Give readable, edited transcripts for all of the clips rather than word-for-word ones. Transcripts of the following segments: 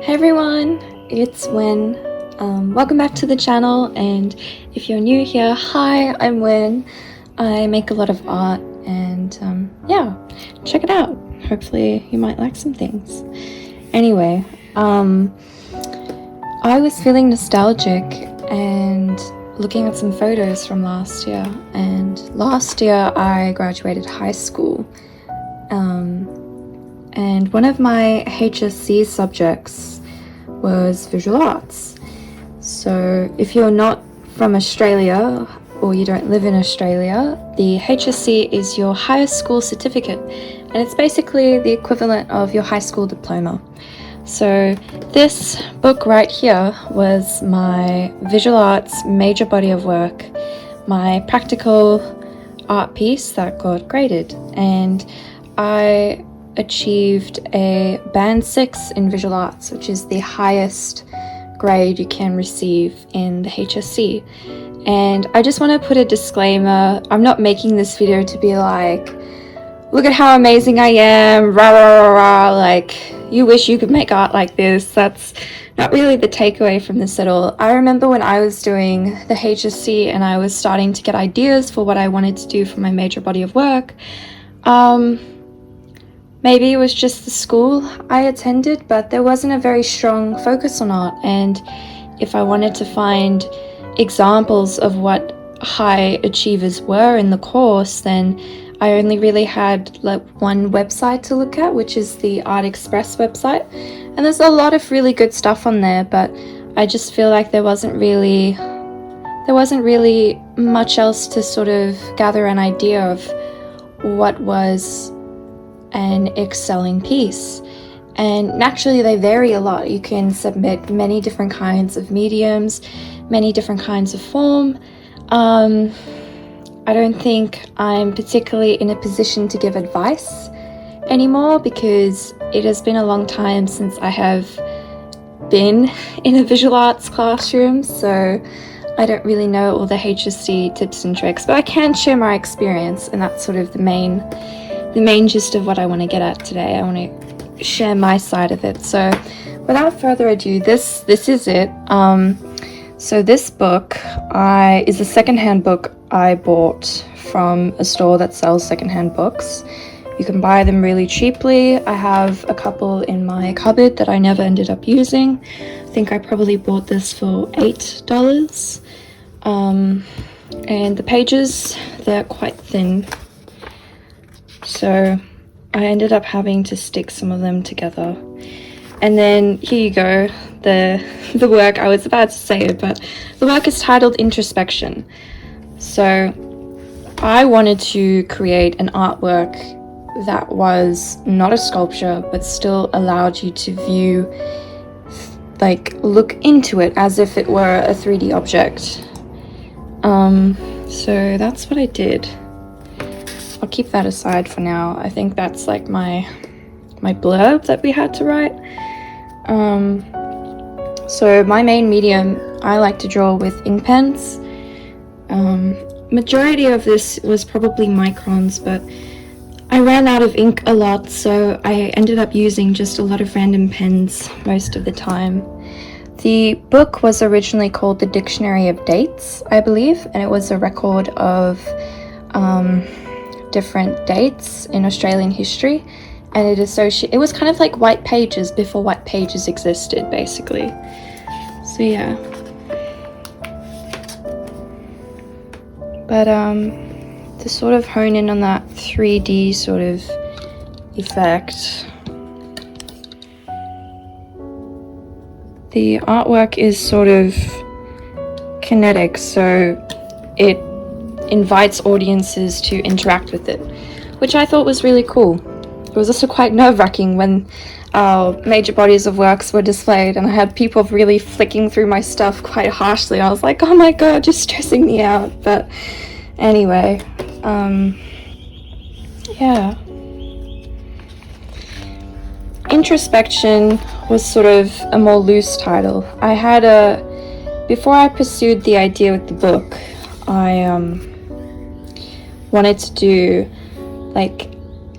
Hey everyone, it's Wynn. Welcome back to the channel, and if you're new here, hi, I'm Wynn. I make a lot of art, and yeah, check it out. Hopefully you might like some things. Anyway, I was feeling nostalgic and looking at some photos from last year, and last year I graduated high school. And one of my HSC subjects was visual arts. So if you're not from Australia or you don't live in Australia, the HSC is your highest school certificate, and it's basically the equivalent of your high school diploma. So this book right here was my visual arts major body of work, my practical art piece that got graded, and I achieved a band 6 in visual arts, which is the highest grade you can receive in the HSC. And I just want to put a disclaimer, I'm not making this video to be like, look at how amazing I am, rah rah rah rah, like you wish you could make art like this. That's not really the takeaway from this at all. I remember when I was doing the HSC and I was starting to get ideas for what I wanted to do for my major body of work, maybe it was just the school I attended, but there wasn't a very strong focus on art. And if I wanted to find examples of what high achievers were in the course, then I only really had like one website to look at, which is the Art Express website. And there's a lot of really good stuff on there, but I just feel like there wasn't really much else to sort of gather an idea of what was an excelling piece. And naturally they vary a lot. You can submit many different kinds of mediums, many different kinds of form. I don't think I'm particularly in a position to give advice anymore, because it has been a long time since I have been in a visual arts classroom, so I don't really know all the HSC tips and tricks, but I can share my experience, and that's sort of the main gist of what I want to get at today. I want to share my side of it. So without further ado, this is it. So this book is a secondhand book I bought from a store that sells secondhand books. You can buy them really cheaply. I have a couple in my cupboard that I never ended up using. I think I probably bought this for $8. And the pages, they're quite thin, so I ended up having to stick some of them together. And then here you go, the work. I was about to say it, but the work is titled Introspection. So I wanted to create an artwork that was not a sculpture, but still allowed you to view, like look into it as if it were a 3D object. So that's what I did. I'll keep that aside for now. I think that's like my blurb that we had to write. So my main medium, I like to draw with ink pens. Majority of this was probably microns, but I ran out of ink a lot, so I ended up using just a lot of random pens most of the time. The book was originally called The Dictionary of Dates, I believe, and it was a record of different dates in Australian history, and it was kind of like white pages before white pages existed, basically. So yeah. But to sort of hone in on that 3D sort of effect, the artwork is sort of kinetic, so it invites audiences to interact with it, which I thought was really cool. It was also quite nerve-wracking when our major bodies of works were displayed and I had people really flicking through my stuff quite harshly. I was like, oh my god, just stressing me out. But anyway, yeah. Introspection was sort of a more loose title. Before I pursued the idea with the book, I wanted to do like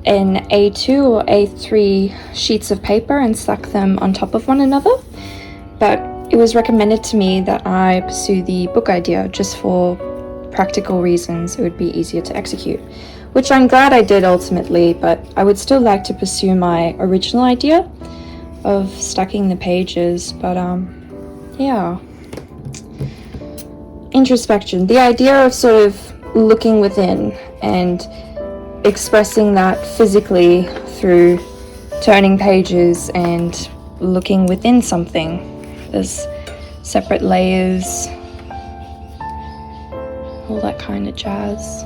an A2 or A3 sheets of paper and stack them on top of one another, but it was recommended to me that I pursue the book idea just for practical reasons. It would be easier to execute, which I'm glad I did ultimately, but I would still like to pursue my original idea of stacking the pages. But yeah. Introspection, the idea of sort of looking within and expressing that physically through turning pages and looking within something. There's separate layers, all that kind of jazz.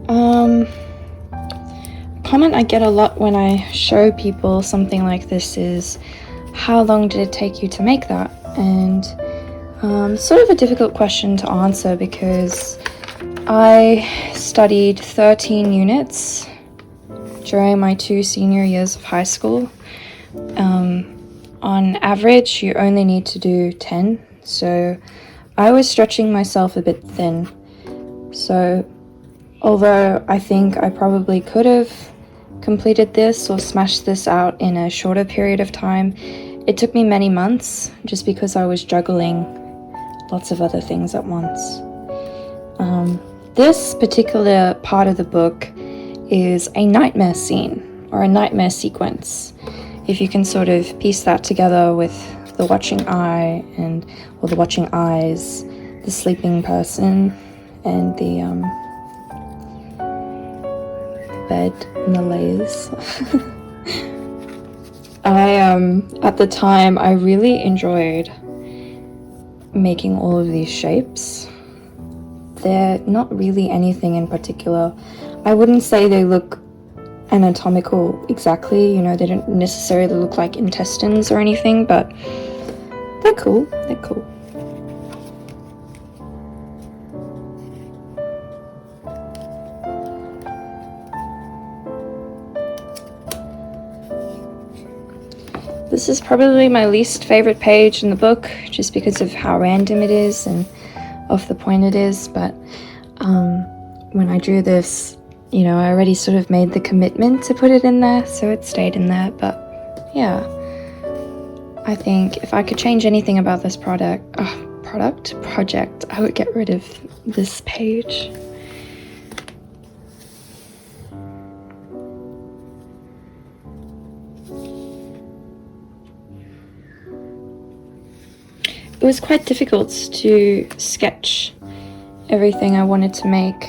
A comment I get a lot when I show people something like this is, how long did it take you to make that? And sort of a difficult question to answer because I studied 13 units during my 2 senior years of high school. On average, you only need to do 10, so I was stretching myself a bit thin. So although I think I probably could have completed this or smashed this out in a shorter period of time, it took me many months just because I was juggling lots of other things at once. This particular part of the book is a nightmare scene or a nightmare sequence. If you can sort of piece that together with the watching eye or the watching eyes, the sleeping person, and the bed and the layers. At the time, I really enjoyed making all of these shapes. They're not really anything in particular. I wouldn't say they look anatomical exactly, they don't necessarily look like intestines or anything, but they're cool. This is probably my least favorite page in the book, just because of how random it is and off the point it is, but when I drew this, I already sort of made the commitment to put it in there, so it stayed in there. But yeah, I think if I could change anything about this project, I would get rid of this page. It was quite difficult to sketch everything I wanted to make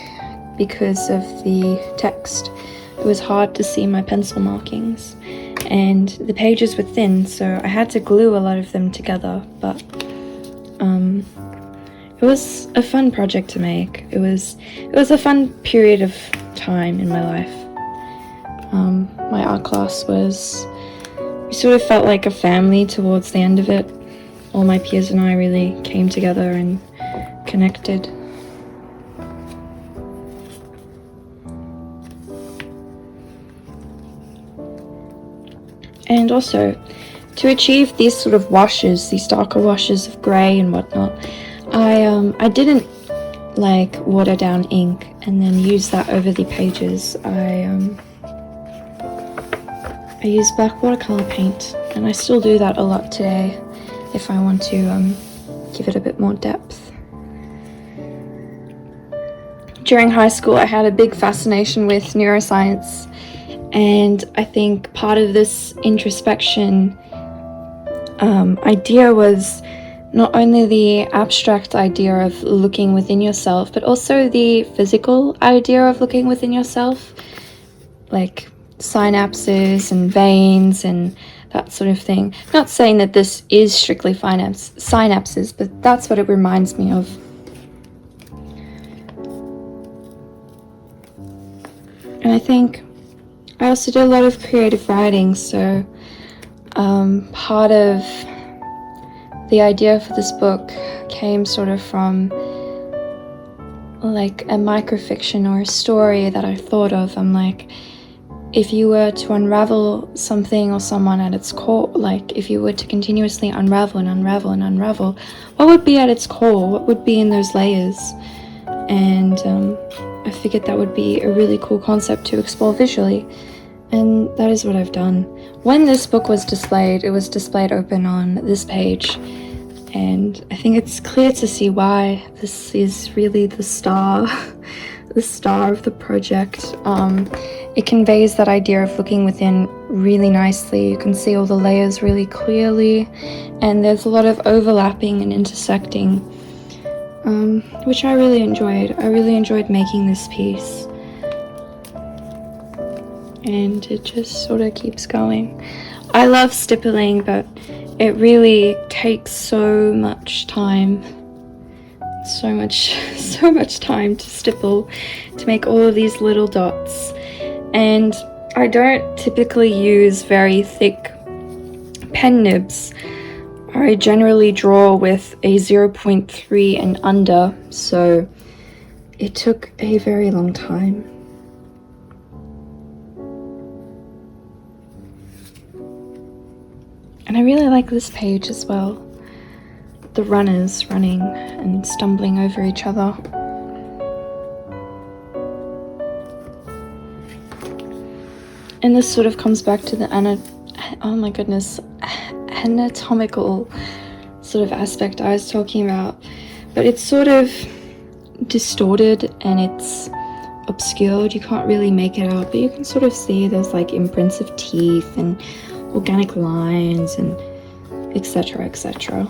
because of the text. It was hard to see my pencil markings, and the pages were thin, so I had to glue a lot of them together, but it was a fun project to make. It was a fun period of time in my life. My art class we sort of felt like a family towards the end of it. All my peers and I really came together and connected. And also, to achieve these sort of washes, these darker washes of grey and whatnot, I didn't water down ink and then use that over the pages. I used black watercolor paint, and I still do that a lot today if I want to give it a bit more depth. During high school, I had a big fascination with neuroscience, and I think part of this introspection idea was not only the abstract idea of looking within yourself, but also the physical idea of looking within yourself, like synapses and veins and that sort of thing. Not saying that this is strictly synapses, but that's what it reminds me of. And I think I also do a lot of creative writing, so part of the idea for this book came sort of from like a microfiction or a story that I thought of. I'm like, if you were to unravel something or someone at its core, like if you were to continuously unravel and unravel and unravel, what would be at its core? What would be in those layers? and I figured that would be a really cool concept to explore visually, and that is what I've done. When this book was displayed, it was displayed open on this page, and I think it's clear to see why. This is really the star the star of the project. It conveys that idea of looking within really nicely. You can see all the layers really clearly, and there's a lot of overlapping and intersecting, which I really enjoyed. I really enjoyed making this piece, and it just sort of keeps going. I love stippling, but it really takes so much time, so much time to stipple, to make all of these little dots. And I don't typically use very thick pen nibs. I generally draw with a 0.3 and under, so it took a very long time. And I really like this page as well. The runners running and stumbling over each other. And this sort of comes back to the anatomical sort of aspect I was talking about. But it's sort of distorted and it's obscured. You can't really make it out, but you can sort of see there's like imprints of teeth and organic lines and etc, etc.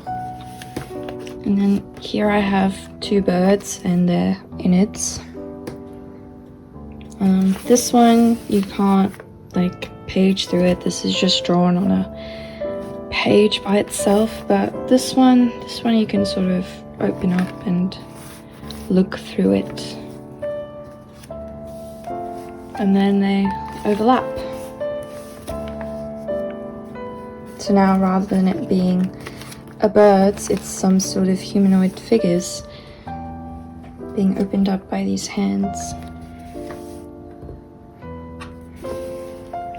And then here I have two birds and their innards. This one you can't like page through it. This is just drawn on a page by itself, but this one you can sort of open up and look through it, and then they overlap. So now, rather than it being a bird's, it's some sort of humanoid figures being opened up by these hands.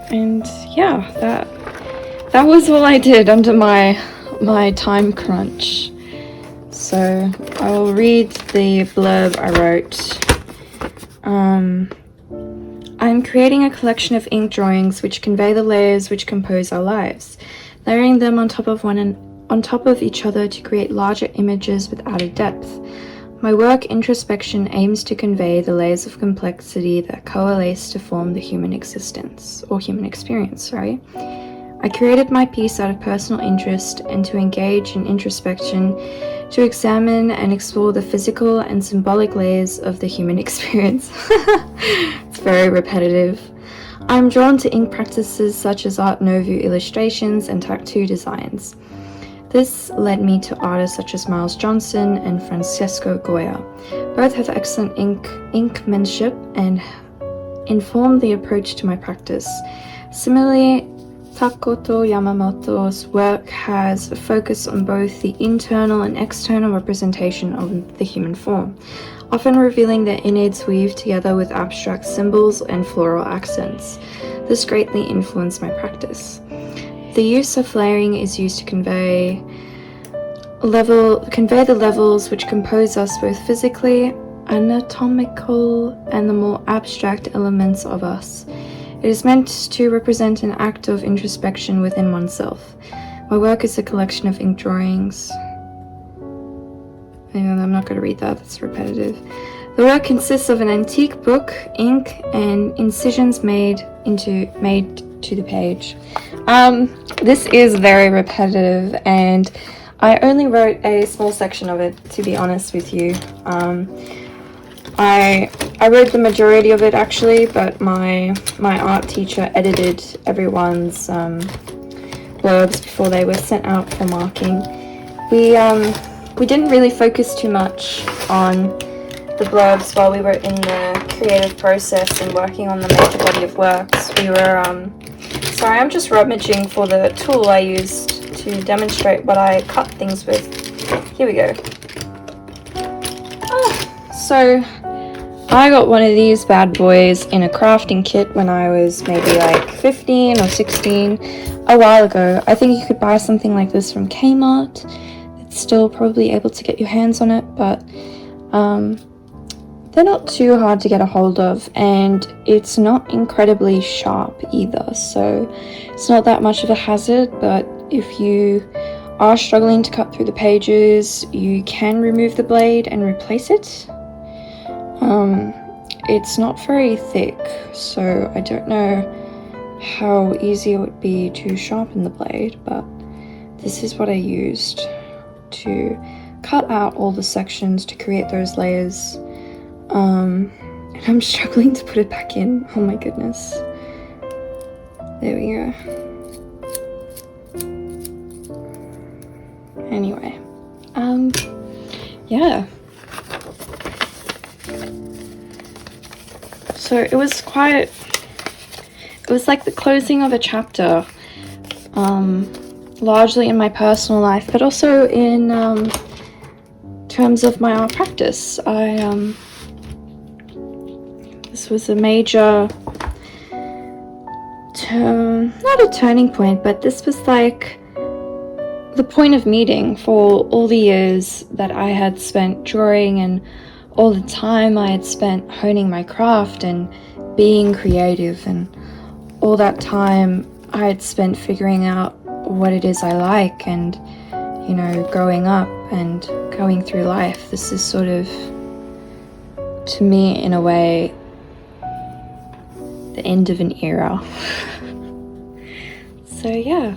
And yeah, that was all I did under my time crunch. So I will read the blurb I wrote. I'm creating a collection of ink drawings which convey the layers which compose our lives, layering them on top of each other to create larger images with added depth. My work, Introspection, aims to convey the layers of complexity that coalesce to form the human existence, or human experience, sorry. I created my piece out of personal interest and to engage in introspection, to examine and explore the physical and symbolic layers of the human experience. It's very repetitive. I'm drawn to ink practices such as Art Nouveau illustrations and tattoo designs. This led me to artists such as Miles Johnson and Francesco Goya. Both have excellent inkmanship and inform the approach to my practice. Similarly, Takoto Yamamoto's work has a focus on both the internal and external representation of the human form, often revealing their innards weave together with abstract symbols and floral accents. This greatly influenced my practice. The use of layering is used to convey the levels which compose us both physically, anatomical, and the more abstract elements of us. It is meant to represent an act of introspection within oneself. My work is a collection of ink drawings. I'm not going to read that, that's repetitive. The work consists of an antique book, ink, and incisions made to the page. This is very repetitive, and I only wrote a small section of it, to be honest with you. I wrote the majority of it actually, but my art teacher edited everyone's blurbs before they were sent out for marking. We didn't really focus too much on the blurbs while we were in the creative process and working on the major body of works. We were sorry, I'm just rummaging for the tool I used to demonstrate what I cut things with. Here we go. So I got one of these bad boys in a crafting kit when I was maybe like 15 or 16, a while ago. I think you could buy something like this from Kmart. It's still probably able to get your hands on it, but they're not too hard to get a hold of, and it's not incredibly sharp either, so it's not that much of a hazard. But if you are struggling to cut through the pages, you can remove the blade and replace it. It's not very thick, so I don't know how easy it would be to sharpen the blade, but this is what I used to cut out all the sections to create those layers. And I'm struggling to put it back in. Oh my goodness. There we go. Anyway, yeah. So it was like the closing of a chapter, largely in my personal life, but also in terms of my art practice. This was a major not a turning point, but this was like the point of meeting for all the years that I had spent drawing and all the time I had spent honing my craft and being creative, and all that time I had spent figuring out what it is I like and, you know, growing up and going through life. This is sort of, to me, in a way, the end of an era. So yeah.